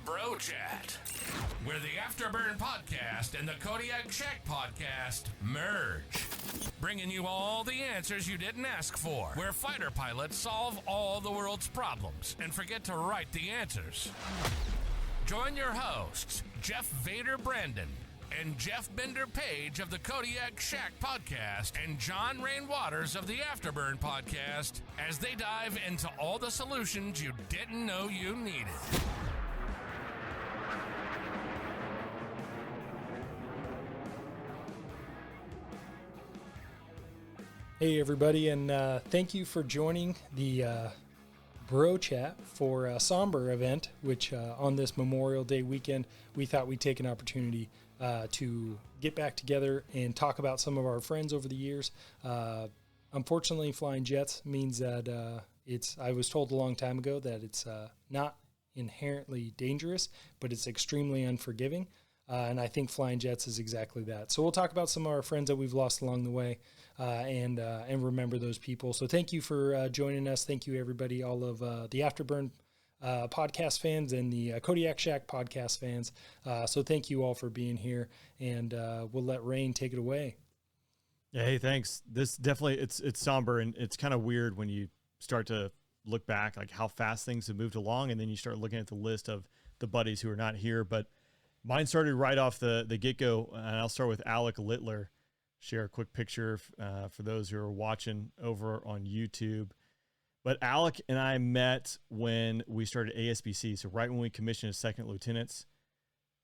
Bro Chat, where the Afterburn Podcast and the Kodiak Shack Podcast merge. Bringing you all the answers you didn't ask for, where fighter pilots solve all the world's problems and forget to write the answers. Join your hosts, Jeff Vader Brandon and Jeff Bender Page of the Kodiak Shack Podcast and John Rain Waters of the Afterburn Podcast as they dive into all the solutions you didn't know you needed. Hey everybody, and thank you for joining the Bro Chat for a Somber event, which on this Memorial Day weekend, we thought we'd take an opportunity to get back together and talk about some of our friends over the years. Unfortunately, flying jets means that I was told a long time ago that it's not inherently dangerous, but it's extremely unforgiving. And I think flying jets is exactly that. So we'll talk about some of our friends that we've lost along the way and remember those people. So thank you for joining us. Thank you, everybody, all of the Afterburn podcast fans and the Kodiak Shack podcast fans. So thank you all for being here, and we'll let Rain take it away. Yeah, hey, thanks. This definitely, it's somber, and it's kind of weird when you start to look back, like how fast things have moved along, and then you start looking at the list of the buddies who are not here. But mine started right off the get-go, and I'll start with Alec Littler. Share a quick picture for those who are watching over on YouTube. But Alec and I met when we started ASBC. So right when we commissioned as second lieutenants,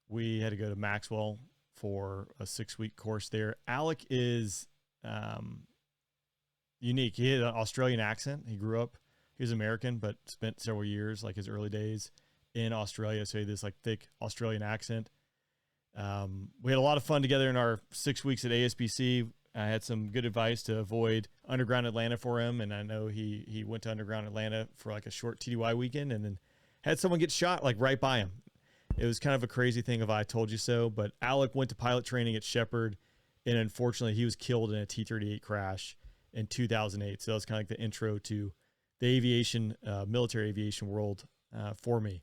we had to go to Maxwell for a 6-week course there. Alec is unique. He had an Australian accent. He was American, but spent several years, like his early days, in Australia. So he had this like thick Australian accent. We had a lot of fun together in our 6 weeks at ASBC. I had some good advice to avoid underground Atlanta for him. And I know he went to underground Atlanta for like a short TDY weekend and then had someone get shot like right by him. It was kind of a crazy thing of I told you so, but Alec went to pilot training at Shepherd, and unfortunately he was killed in a T-38 crash in 2008. So that was kind of like the intro to the aviation, military aviation world for me.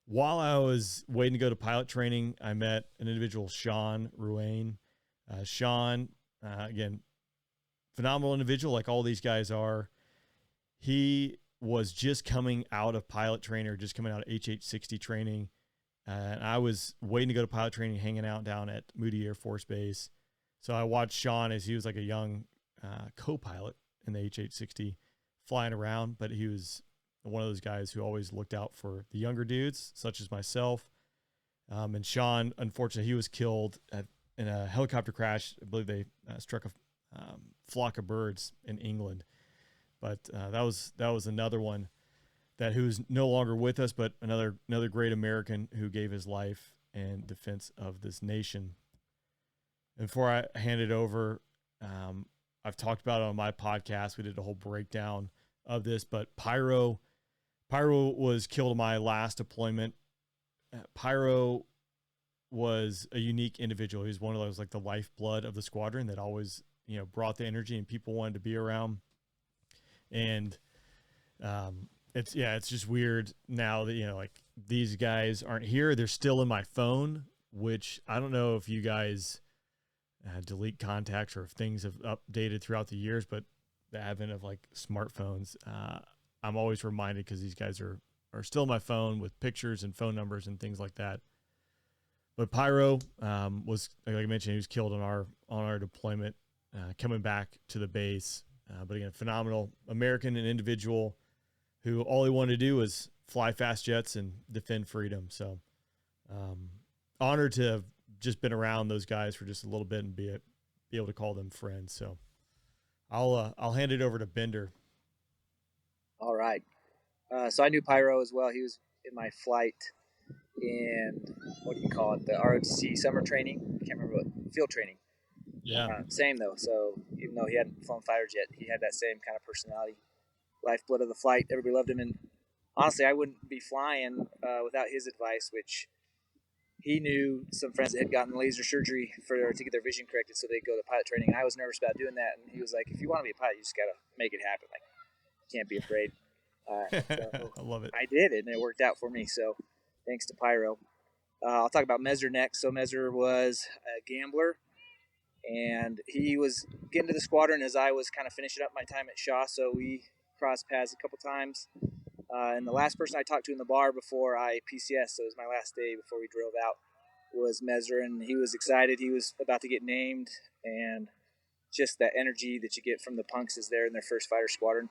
While I was waiting to go to pilot training, I met an individual, Sean Ruane. Sean, again, phenomenal individual, like all these guys are. He was just coming out of pilot training, or just coming out of HH-60 training. And I was waiting to go to pilot training, hanging out down at Moody Air Force Base. So I watched Sean as he was like a young co-pilot in the HH-60 flying around, but he was one of those guys who always looked out for the younger dudes, such as myself. And Sean, unfortunately, he was killed in a helicopter crash. I believe they struck a flock of birds in England. But that was another one who's no longer with us, but another great American who gave his life in defense of this nation. And before I hand it over, I've talked about it on my podcast. We did a whole breakdown of this, but Pyro was killed in my last deployment. Pyro was a unique individual. He was one of those, like the lifeblood of the squadron that always, brought the energy and people wanted to be around. And it's just weird now that, like these guys aren't here. They're still in my phone, which I don't know if you guys delete contacts or if things have updated throughout the years, but the advent of like smartphones, I'm always reminded because these guys are still on my phone with pictures and phone numbers and things like that. But Pyro was, like I mentioned, he was killed on our deployment, coming back to the base. But again, phenomenal American and individual who all he wanted to do was fly fast jets and defend freedom. So honored to have just been around those guys for just a little bit and be able to call them friends. So I'll hand it over to Bender. All right. So I knew Pyro as well. He was in my flight in, the ROTC summer training. I can't remember what, field training. Yeah. Same though. So even though he hadn't flown fighter jet, he had that same kind of personality, lifeblood of the flight. Everybody loved him. And honestly, I wouldn't be flying without his advice, which he knew some friends that had gotten laser surgery to get their vision corrected so they'd go to pilot training. And I was nervous about doing that. And he was like, if you want to be a pilot, you just got to make it happen. Like, you can't be afraid. So I love it. I did, and it worked out for me. So thanks to Pyro. I'll talk about Mezer next. So Mezer was a gambler, and he was getting to the squadron as I was kind of finishing up my time at Shaw. So we crossed paths a couple times. And the last person I talked to in the bar before I PCS, so it was my last day before we drove out, was Mezer, and he was excited. He was about to get named, and just that energy that you get from the punks is there in their first fighter squadron.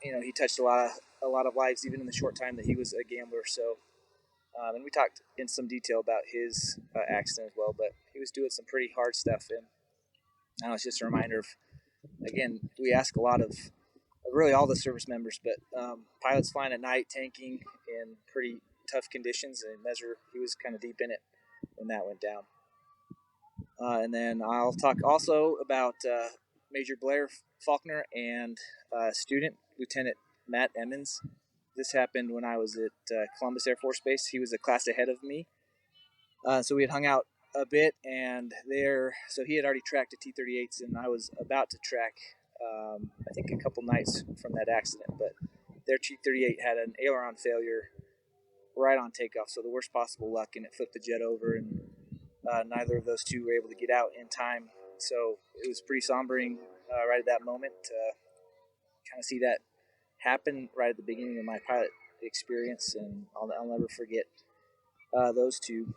He touched a lot of lives even in the short time that he was a gambler. So, and we talked in some detail about his accident as well. But he was doing some pretty hard stuff, and I know it's just a reminder of, again, we ask a lot of really all the service members, but pilots flying at night, tanking in pretty tough conditions, and Mezer, he was kind of deep in it when that went down. And then I'll talk also about Major Blair Faulkner and student Lieutenant Matt Emmons. This happened when I was at Columbus Air Force Base. He was a class ahead of me. So we had hung out a bit, and so he had already tracked the T-38s, and I was about to track, I think a couple nights from that accident, but their T-38 had an aileron failure right on takeoff, so the worst possible luck, and it flipped the jet over, and neither of those two were able to get out in time. So it was pretty sombering right at that moment to kind of see that happen right at the beginning of my pilot experience, and I'll never forget those two.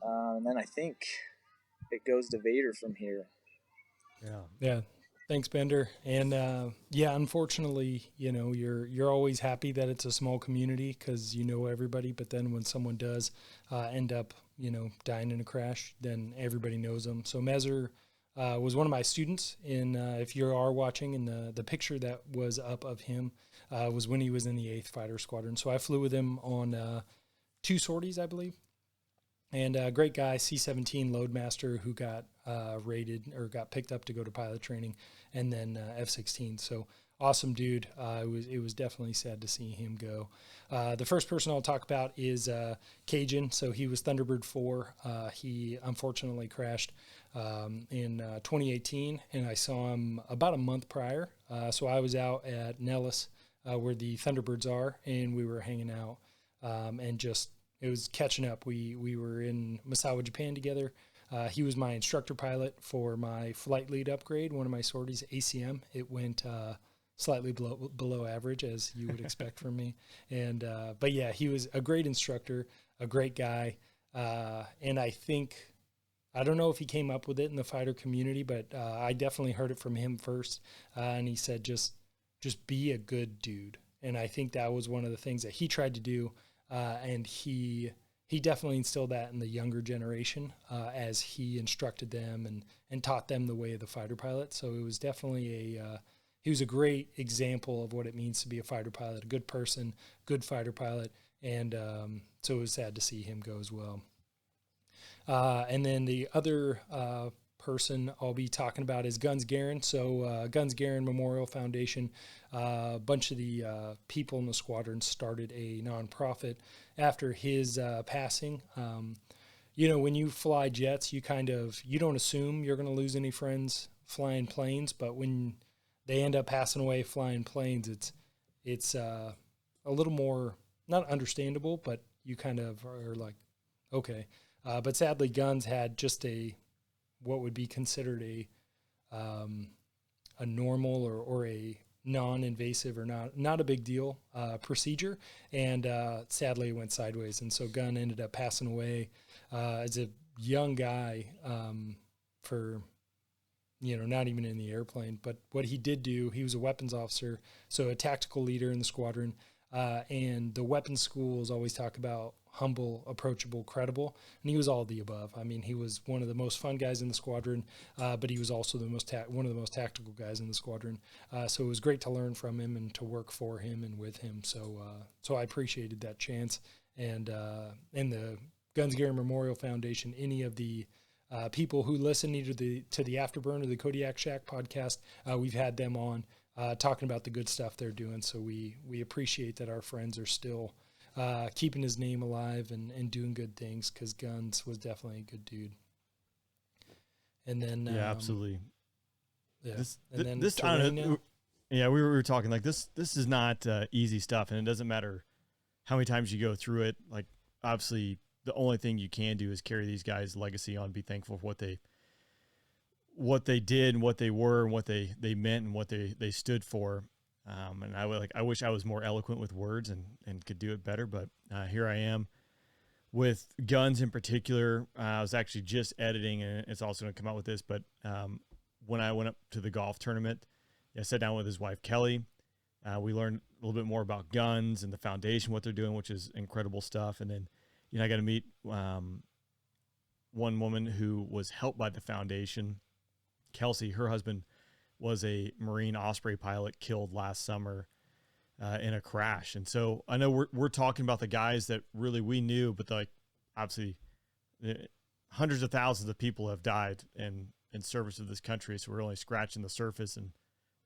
And then I think it goes to Vader from here. Yeah. Thanks, Bender. And unfortunately, you're always happy that it's a small community because you know everybody. But then when someone does end up, dying in a crash, then everybody knows them. So Mezer was one of my students. In if you are watching, and the picture that was up of him was when he was in the 8th Fighter Squadron. So I flew with him on 2 sorties, I believe. And a great guy, C-17 Loadmaster, who got rated or got picked up to go to pilot training, and then F-16. So awesome dude. It was definitely sad to see him go. The first person I'll talk about is Cajun. So he was Thunderbird 4. He unfortunately crashed in 2018, and I saw him about a month prior. So I was out at Nellis where the Thunderbirds are, and we were hanging out and just it was catching up. We were in Misawa, Japan together. He was my instructor pilot for my flight lead upgrade, one of my sorties, ACM. It went slightly below average, as you would expect from me. And but yeah, he was a great instructor, a great guy. And I don't know if he came up with it in the fighter community, but I definitely heard it from him first. And he said, just be a good dude. And I think that was one of the things that he tried to do. And he definitely instilled that in the younger generation as he instructed them and taught them the way of the fighter pilot. So it was definitely he was a great example of what it means to be a fighter pilot, a good person, good fighter pilot. And so it was sad to see him go as well. And then the other person I'll be talking about is Guns Garin. So Guns Garin Memorial Foundation, a bunch of the people in the squadron started a nonprofit after his passing. When you fly jets, you don't assume you're going to lose any friends flying planes, but when they end up passing away flying planes, it's a little more, not understandable, but you kind of are like, okay. But sadly, Guns had just what would be considered a normal or a non-invasive or not a big deal procedure, and sadly it went sideways, and so Gunn ended up passing away as a young guy for not even in the airplane. But what he did do, he was a weapons officer, so a tactical leader in the squadron, and the weapons schools always talk about humble, approachable, credible, and he was all of the above. I mean, he was one of the most fun guys in the squadron, but he was also one of the most tactical guys in the squadron. So it was great to learn from him and to work for him and with him. So I appreciated that chance. And the Guns Garin Memorial Foundation, any of the people who listen either to the Afterburn or the Kodiak Shack podcast, we've had them on talking about the good stuff they're doing. So we appreciate that our friends are still keeping his name alive and doing good things, because Guns was definitely a good dude. And then absolutely. Yeah. This I don't know. Yeah, we were talking like this is not easy stuff, and it doesn't matter how many times you go through it. Like, obviously, the only thing you can do is carry these guys' legacy on, be thankful for what they did and what they were and what they meant and what they stood for. And I wish I was more eloquent with words and could do it better, but here I am with guns in particular. I was actually just editing, and it's also going to come out with this, but when I went up to the golf tournament, I sat down with his wife, Kelly. We learned a little bit more about guns and the foundation, what they're doing, which is incredible stuff. And then, I got to meet one woman who was helped by the foundation, Kelsey. Her husband was a Marine Osprey pilot killed last summer in a crash. And so I know we're talking about the guys that really we knew, but like, obviously hundreds of thousands of people have died in service of this country. So we're only scratching the surface, and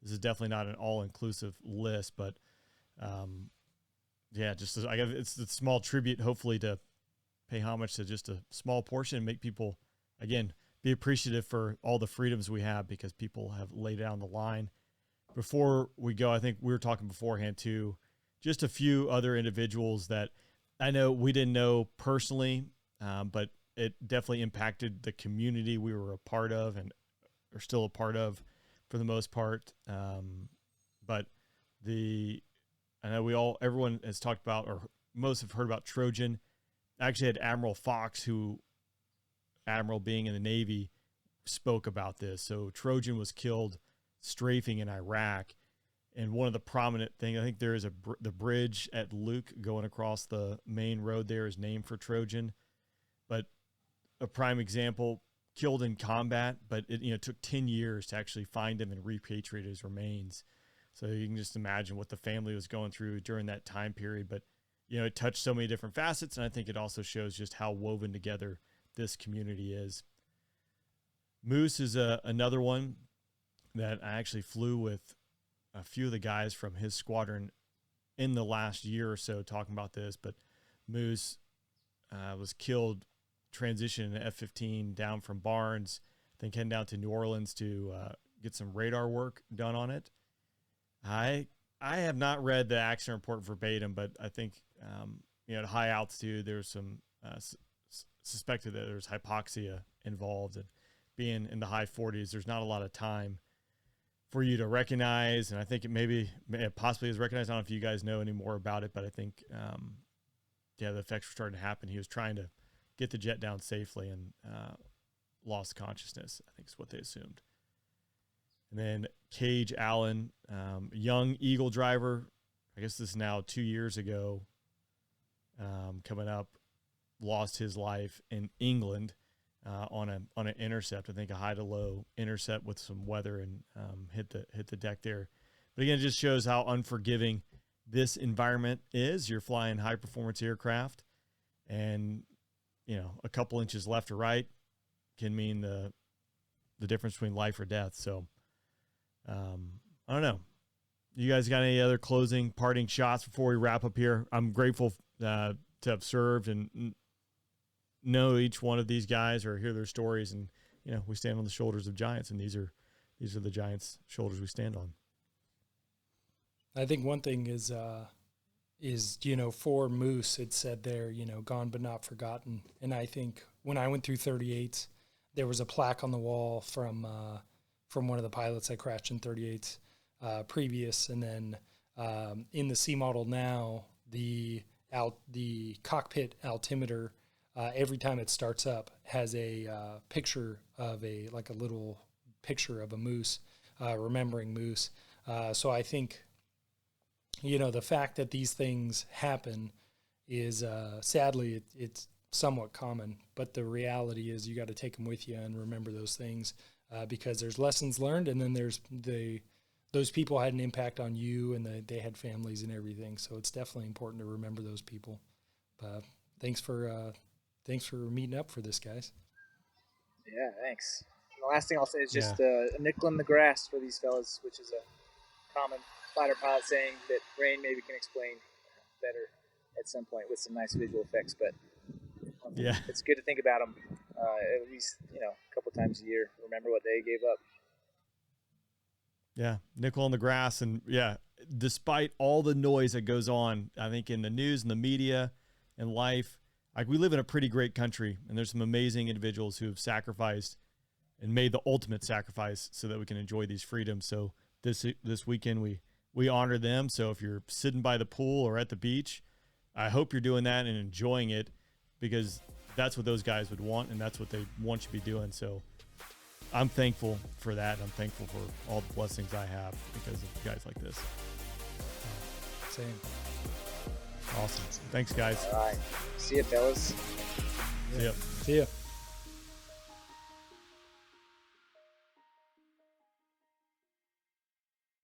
this is definitely not an all-inclusive list, but it's a small tribute, hopefully, to pay homage to just a small portion and make people, again, be appreciative for all the freedoms we have, because people have laid down the line. Before we go, I think we were talking beforehand too, just a few other individuals that I know we didn't know personally, but it definitely impacted the community we were a part of and are still a part of for the most part. But I know everyone has talked about, or most have heard about Trojan. I actually had Admiral Fox, Admiral being in the Navy, spoke about this. So Trojan was killed strafing in Iraq. And one of the prominent things, I think there is the bridge at Luke going across the main road there is named for Trojan. But a prime example, killed in combat, but it took 10 years to actually find him and repatriate his remains. So you can just imagine what the family was going through during that time period. But, it touched so many different facets, and I think it also shows just how woven together this community is. Moose is another one that I actually flew with a few of the guys from his squadron in the last year or so talking about this, but Moose was killed transitioning an F-15 down from Barnes, then came down to New Orleans to get some radar work done on it. I have not read the accident report verbatim, but I think at high altitude there's some suspected that there's hypoxia involved, and being in the high 40s, there's not a lot of time for you to recognize. And I think it possibly is recognized. I don't know if you guys know any more about it, but I think the effects were starting to happen. He was trying to get the jet down safely and lost consciousness, I think is what they assumed. And then Cage Allen, young Eagle driver, I guess this is now 2 years ago, coming up, lost his life in England on an intercept. I think a high to low intercept with some weather, and hit the deck there. But again, it just shows how unforgiving this environment is. You're flying high performance aircraft, and a couple inches left or right can mean the difference between life or death. So I don't know. You guys got any other closing parting shots before we wrap up here? I'm grateful to have served and know each one of these guys or hear their stories. And, we stand on the shoulders of giants, and these are the giants' shoulders we stand on. I think one thing is for Moose, it said there, gone but not forgotten. And I think when I went through 38s, there was a plaque on the wall from one of the pilots that crashed in 38s previous. And then in the C model now, the cockpit altimeter, every time it starts up, has a picture of a little picture of a moose, remembering Moose. So I think, the fact that these things happen is sadly it's somewhat common, but the reality is you got to take them with you and remember those things, because there's lessons learned, and then there's those people had an impact on you, and they had families and everything. So it's definitely important to remember those people. Thanks for meeting up for this, guys. Yeah, thanks. And the last thing I'll say is just a nickel in the grass for these fellas, which is a common fighter pilot saying that Rain maybe can explain better at some point with some nice visual effects. But it's good to think about them at least a couple times a year. Remember what they gave up. Yeah, nickel in the grass, and despite all the noise that goes on, I think in the news and the media and life, like we live in a pretty great country, and there's some amazing individuals who have sacrificed and made the ultimate sacrifice so that we can enjoy these freedoms. So this weekend we honor them. So if you're sitting by the pool or at the beach, I hope you're doing that and enjoying it, because that's what those guys would want, and that's what they want you to be doing. So I'm thankful for that, and I'm thankful for all the blessings I have because of guys like this. Same. Awesome. Thanks, guys. All right. See you, fellas. See ya. See ya.